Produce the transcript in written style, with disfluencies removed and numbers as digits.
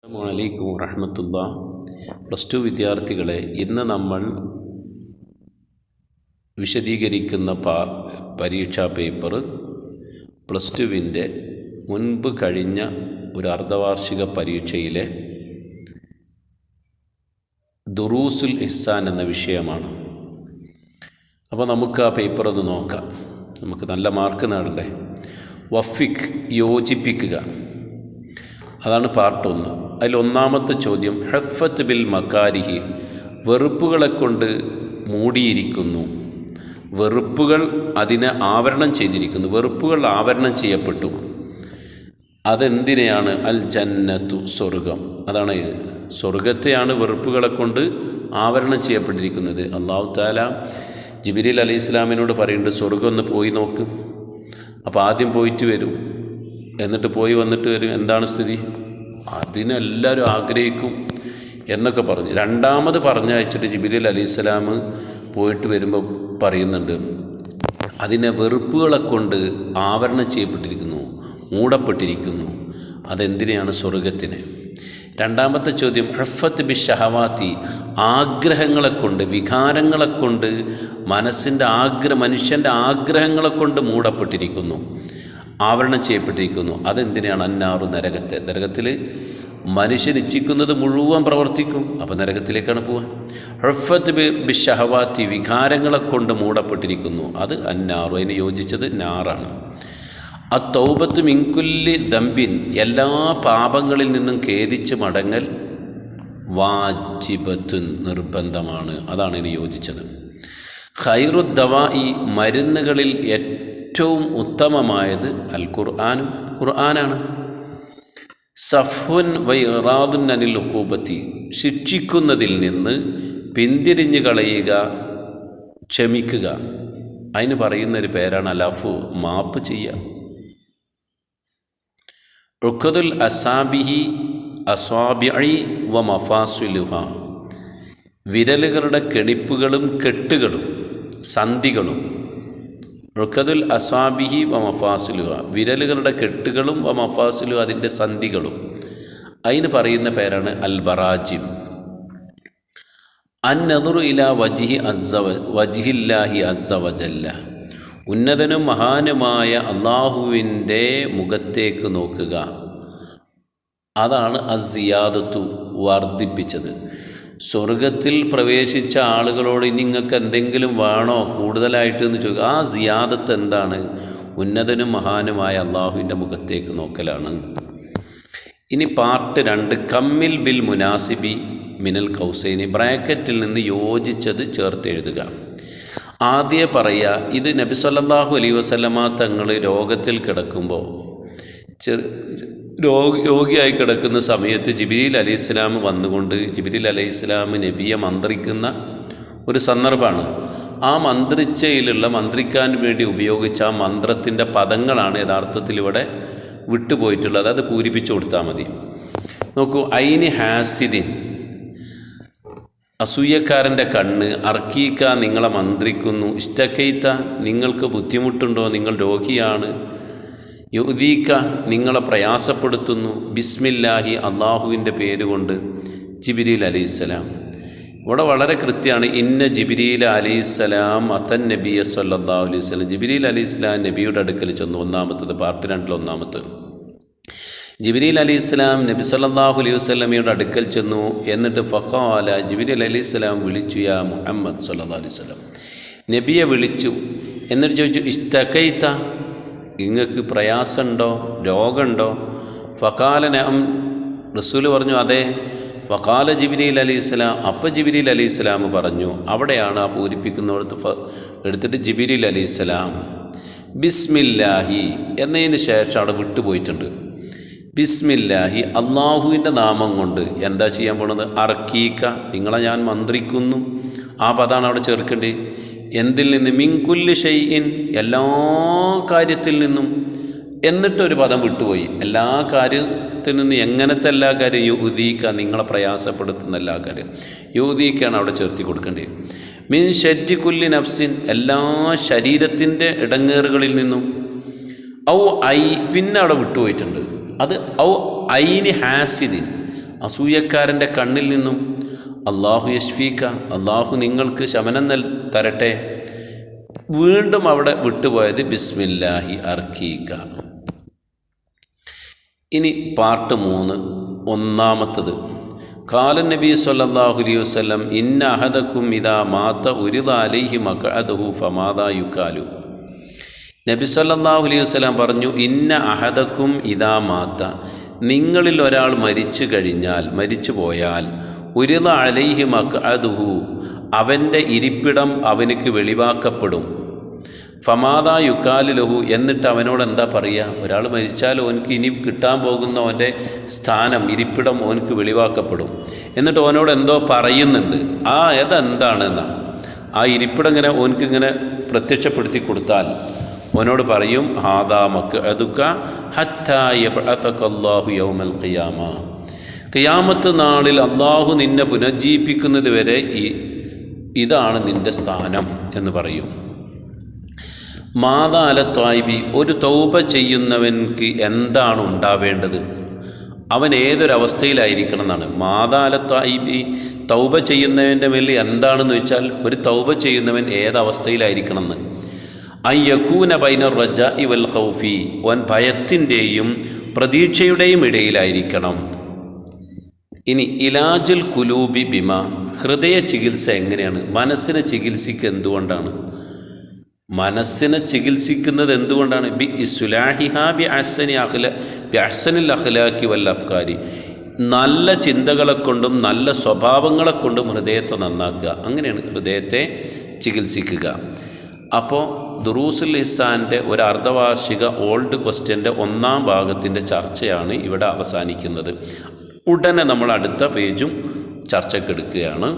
അസ്സലാമു അലൈക്കും വറഹ്മത്തുള്ളാഹി. +2 വിദ്യാർത്ഥികളെ, ഇന്ന് നമ്മൾ വിശദീകരിക്കുന്ന പരീക്ഷാ പേപ്പർ +2വിൻ്റെ മുൻപ് കഴിഞ്ഞ ഒരു അർദ്ധവാർഷിക പരീക്ഷയിലെ ദുറൂസുൽ ഇഹ്സാൻ എന്ന വിഷയമാണ്. അപ്പോൾ നമുക്ക് ആ പേപ്പർ ഒന്ന് നോക്കാം. നമുക്ക് നല്ല മാർക്ക് നേടണ്ടേ. വഫിക്, യോജിപ്പിക്കുക, അതാണ് പാർട്ട് 1. അതിൽ ഒന്നാമത്തെ ചോദ്യം, ഹഫത്ത് ബിൽ മക്കാരിഹി, വെറുപ്പുകളെ കൊണ്ട് മൂടിയിരിക്കുന്നു, വെറുപ്പുകൾ അതിനെ ആവരണം ചെയ്തിരിക്കുന്നു, വെറുപ്പുകൾ ആവരണം ചെയ്യപ്പെട്ടു. അതെന്തിനെയാണ്? അൽ ജന്നത്തു, സ്വർഗം. അതാണ് സ്വർഗത്തെയാണ് വെറുപ്പുകളെ കൊണ്ട് ആവരണം ചെയ്യപ്പെട്ടിരിക്കുന്നത്. അല്ലാഹു തആല ജിബ്രീൽ അലൈഹിസ്സലാമിനോട് പറയുന്നുണ്ട്, സ്വർഗം ഒന്ന് പോയി നോക്ക്. അപ്പോൾ ആദ്യം പോയിട്ട് വരും, എന്നിട്ട് പോയി വന്നിട്ട് വരും. എന്താണ് സ്ഥിതി? അതിനെല്ലാവരും ആഗ്രഹിക്കും എന്നൊക്കെ പറഞ്ഞു. രണ്ടാമത് പറഞ്ഞയച്ചിട്ട് ജിബ്രീൽ അലൈഹിസ്സലാം പോയിട്ട് വരുമ്പോൾ പറയുന്നുണ്ട്, അതിനെ വെറുപ്പുകളെ കൊണ്ട് ആവരണം ചെയ്യപ്പെട്ടിരിക്കുന്നു, മൂടപ്പെട്ടിരിക്കുന്നു. അതെന്തിനെയാണ്? സ്വർഗത്തിന്. രണ്ടാമത്തെ ചോദ്യം, ഹഫത്ത് ബി ഷഹവാത്തി, ആഗ്രഹങ്ങളെക്കൊണ്ട്, വികാരങ്ങളെക്കൊണ്ട്, മനുഷ്യൻ്റെ ആഗ്രഹങ്ങളെക്കൊണ്ട് മൂടപ്പെട്ടിരിക്കുന്നു, ആവരണം ചെയ്യപ്പെട്ടിരിക്കുന്നു. അതെന്തിനാണ്? അന്നാറു, നരകത്തെ. നരകത്തിൽ മനുഷ്യൻ ഇച്ഛിക്കുന്നത് മുഴുവൻ പ്രവർത്തിക്കും, അപ്പോൾ നരകത്തിലേക്കാണ് പോവുക. ഹഫത്ത് ബി ഷഹവാത്തി, വികാരങ്ങളെ കൊണ്ട് മൂടപ്പെട്ടിരിക്കുന്നു, അത് അന്നാറു. അതിന് യോജിച്ചത് നാറാണ്. അത്തൗബത്ത് മിൻകുല്ലി ദംബിൻ, എല്ലാ പാപങ്ങളിൽ നിന്നും ഖേദിച്ച് മടങ്ങൽ വാജിബത്തുൻ, നിർബന്ധമാണ്, അതാണ് ഇതിന് യോജിച്ചത്. ഖൈറുദ്ദവാഇ, മരുന്നുകളിൽ ഏറ്റവും ഉത്തമമായത് അൽ ഖുർആനും, ഖുർആനാണ്. സഫ്വൻ വൈറാദുൻ അനിൽ ഉഖൂബത്തി, ശിക്ഷിക്കുന്നതിൽ നിന്ന് പിന്തിരിഞ്ഞു കളയുക, ക്ഷമിക്കുക. അതിന് പറയുന്നൊരു പേരാണ് അലഫു, മാപ്പ് ചെയ്യുക. ഉഖദുൽ അസ്വാബിഇ വ മഫാസിലുഹ, വിരലുകളുടെ കെണിപ്പുകളും കെട്ടുകളും സന്ധികളും. ഉഖദുൽ അസ്വാബിഹി വ മഫാസിലുഹ, വിരലുകളുടെ കെട്ടുകളും വ മഫാസിലുഹ, അതിൻ്റെ സന്ധികളും. അതിന് പറയുന്ന പേരാണ് അൽ ബറാജിം. അന്നദുറു ഇലാ വജ്ഹില്ലാഹി അസ്സ വജല്ല, ഉന്നതനും മഹാനുമായ അള്ളാഹുവിൻ്റെ മുഖത്തേക്ക് നോക്കുക. അതാണ് അസിയാദത്തു, വർദ്ധിപ്പിച്ചത്. സ്വർഗത്തിൽ പ്രവേശിച്ച ആളുകളോട് ഇനി നിങ്ങൾക്ക് എന്തെങ്കിലും വേണോ കൂടുതലായിട്ട് എന്ന് ചോദിക്കുക. ആ സിയാദത്ത് എന്താണ്? ഉന്നതനും മഹാനുമായ അള്ളാഹുവിൻ്റെ മുഖത്തേക്ക് നോക്കലാണ്. ഇനി പാർട്ട് 2, കമ്മിൽ ബിൽ മുനാസിബി മിനൽ കൗസൈനി, ബ്രാക്കറ്റിൽ നിന്ന് യോജിച്ചത് ചേർത്ത് എഴുതുക. ആദ്യം പറയുക, ഇത് നബി സല്ലല്ലാഹു അലൈഹി വസല്ലമ തങ്ങൾ രോഗത്തിൽ കിടക്കുമ്പോൾ, രോഗിയായി കിടക്കുന്ന സമയത്ത് ജിബ്രീൽ അലൈഹിസ്സലാം വന്നുകൊണ്ട് ജിബ്രീൽ അലൈഹിസ്സലാം നബിയെ മന്ത്രിക്കുന്ന ഒരു സന്ദർഭമാണ്. ആ മന്ത്രിക്കാൻ വേണ്ടി ഉപയോഗിച്ച ആ മന്ത്രത്തിൻ്റെ പദങ്ങളാണ് യഥാർത്ഥത്തിൽ ഇവിടെ വിട്ടുപോയിട്ടുള്ളത്. അത് പൂരിപ്പിച്ചു കൊടുത്താൽ മതി. നോക്കൂ, ഐനി ഹാസിദിൻ, അസൂയക്കാരൻ്റെ കണ്ണ്, അർക്കീക്ക, നിങ്ങളെ മന്ത്രിക്കുന്നു, ഇഷ്ടക്കൈത്ത, നിങ്ങൾക്ക് ബുദ്ധിമുട്ടുണ്ടോ, നിങ്ങൾ രോഗിയാണ്, യുദീക്ക, നിങ്ങളെ പ്രയാസപ്പെടുത്തുന്നു, ബിസ്മില്ലാഹി, അള്ളാഹുവിൻ്റെ പേരുകൊണ്ട്, ജിബ്രീൽ അലൈഹിസ്സലാം. ഇവിടെ വളരെ കൃത്യമാണ്. ഇന്ന ജിബ്രീൽ അലൈഹിസ്സലാം അത്തൻ നബിയ സല്ലല്ലാഹു അലൈഹി വസല്ലം, ജിബ്രീൽ അലൈഹിസ്സലാം നബിയുടെ അടുക്കൽ ചെന്നു. ഒന്നാമത്തത്, പാർട്ട് 2 ഒന്നാമത്തത്. ജിബ്രീൽ അലൈഹിസ്സലാം നബി സല്ലല്ലാഹു അലൈഹി വസല്ലമയുടെ അടുക്കൽ ചെന്നു. എന്നിട്ട് ഫഖാല, ജിബ്രീൽ അലൈഹിസ്സലാം വിളിച്ചു, യാ മുഹമ്മദ് സല്ലല്ലാഹു അലൈഹി വസല്ലം, നബിയെ വിളിച്ചു. എന്നിട്ട് ചോദിച്ചു, ഇസ്തഖൈത, നിങ്ങൾക്ക് പ്രയാസമുണ്ടോ, രോഗമുണ്ടോ? ഫഖാല നഅം, റസൂൽ പറഞ്ഞു അതെ. ഫഖാല ജിബ്രീൽ അലൈഹിസ്സലാം, അപ്പോൾ ജിബ്രീൽ അലൈഹിസ്സലാം പറഞ്ഞു. അവിടെയാണ് ആ പൂരിപ്പിക്കുന്നിടത്ത് എടുത്തിട്ട് ജിബ്രീൽ അലൈഹിസ്സലാം ബിസ്മില്ലാഹി എന്നതിന് ശേഷം അവിടെ വിട്ടുപോയിട്ടുണ്ട്. ബിസ്മില്ലാഹി, അള്ളാഹുവിൻ്റെ നാമം കൊണ്ട് എന്താ ചെയ്യാൻ പോണത്? അർക്കീക്ക, നിങ്ങളെ ഞാൻ മന്ത്രിക്കുന്നു. ആ പദമാണ് അവിടെ ചേർക്കേണ്ടത്. എന്തിൽ നിന്ന്? മിൻകുല്ലി ഷൈഇൻ, എല്ലാ കാര്യത്തിൽ നിന്നും. എന്നിട്ടൊരു പദം വിട്ടുപോയി. എല്ലാ കാര്യത്തിൽ നിന്ന്. എങ്ങനത്തെ എല്ലാ കാര്യം? യുദീക്ക, നിങ്ങളെ പ്രയാസപ്പെടുത്തുന്ന എല്ലാ കാര്യം. യുദീക്കാണ് അവിടെ ചേർത്തി കൊടുക്കേണ്ടത്. മിൻ ശർരി കുല്ലി നഫ്സിൻ, എല്ലാ ശരീരത്തിൻ്റെ ഇടങ്ങേറുകളിൽ നിന്നും. ഔ ഐ, പിന്നെ അവിടെ വിട്ടുപോയിട്ടുണ്ട്. അത് ഔ ഐനി ഹാസിദിൻ, അസൂയക്കാരൻ്റെ കണ്ണിൽ നിന്നും. അള്ളാഹു യശ്ഫീക, അള്ളാഹു നിങ്ങൾക്ക് ശമനം തരട്ടെ. വീണ്ടും അവിടെ വിട്ടുപോയത് ബിസ്മില്ലാഹി അർക്കീക. ഇനി പാർട്ട് 3, ഒന്നാമത്തത്. ഖാല നബി സല്ലല്ലാഹു അലൈഹി വസല്ലം ഇന്ന അഹദക്കും ഇദാ മാത ഉരിദ അലൈഹി മഖഅദഹു ഫമാദാ യുഖാലു. നബി സല്ലല്ലാഹു അലൈഹി വസല്ലം പറഞ്ഞു, ഇന്ന അഹദക്കും ഇദാ മാത, നിങ്ങളിൽ ഒരാൾ മരിച്ചു കഴിഞ്ഞാൽ, മരിച്ചു പോയാൽ, ഉരിദ അലൈഹി മഖഅദഹു, അവൻ്റെ ഇരിപ്പിടം അവനക്ക് വെളിവാക്കപ്പെടും. ഫമാദാ യുഖാലു ലഹു, എന്നിട്ട് അവനോട് എന്താ പറയുക? ഒരാൾ മരിച്ചാൽ ഓനക്ക് ഇനി കിട്ടാൻ പോകുന്ന അവൻ്റെ സ്ഥാനം, ഇരിപ്പിടം ഓനക്ക് വെളിവാക്കപ്പെടും. എന്നിട്ട് ഓനോട് എന്തോ പറയുന്നുണ്ട്. അതെന്താണെന്നാ ആ ഇരിപ്പിടം ഇങ്ങനെ ഓനക്കിങ്ങനെ പ്രത്യക്ഷപ്പെടുത്തി കൊടുത്താൽ ഓനോട് പറയും, ഹാദാ മഖ്അദുക ഹത്താ യബ്അസകല്ലാഹു യൗമൽ ഖിയാമ, ഖിയാമത്ത് നാളിൽ അള്ളാഹു നിന്നെ പുനർജീവിപ്പിക്കുന്നത് വരെ ഇതാണ് നിൻ്റെ സ്ഥാനം എന്ന് പറയും. മാദാ അല ത്വായിബി, ഒരു തൗബ ചെയ്യുന്നവൻക്ക് എന്താണ് ഉണ്ടാവേണ്ടത്? അവൻ ഏതൊരവസ്ഥയിലായിരിക്കണം എന്നാണ്. മാദാ അല ത്വായിബി, തൗബ ചെയ്യുന്നവൻ്റെ മേലിൽ എന്താണെന്ന് വെച്ചാൽ ഒരു തൗബ ചെയ്യുന്നവൻ ഏതവസ്ഥയിലായിരിക്കണം എന്ന്. അയ്യകൂന ബൈനർ റജാഇ വൽ ഖൗഫി, അവൻ ഭയത്തിൻ്റെയും പ്രതീക്ഷയുടെയും ഇടയിലായിരിക്കണം. ഇനി ഇലാജുൽ കുലൂബി ബിമ, ഹൃദയ ചികിത്സ എങ്ങനെയാണ്? മനസ്സിനെ ചികിത്സിക്കുക എന്തുകൊണ്ടാണ്? മനസ്സിനെ ചികിത്സിക്കുന്നത് എന്തുകൊണ്ടാണ്? ബി ഇസ്ലാഹിഹാ ബി അഹ്സനിൽ അഖ്ലാഖി വൽ അഫ്കാരി, നല്ല ചിന്തകളെ കൊണ്ടും നല്ല സ്വഭാവങ്ങളെ കൊണ്ടും ഹൃദയത്തെ നന്നാക്കുക. അങ്ങനെയാണ് ഹൃദയത്തെ ചികിത്സിക്കുക. അപ്പോൾ ദുറൂസുൽ ഇഹ്സാൻ്റെ ഒരു അർദ്ധവാർഷിക ഓൾഡ് ക്വസ്റ്റ്യൻ്റെ 1ാം ഭാഗത്തിൻ്റെ ചർച്ചയാണ് ഇവിടെ അവസാനിക്കുന്നത്. ഉടനെ നമ്മൾ അടുത്ത പേജും ചർച്ചയ്ക്കെടുക്കുകയാണ്.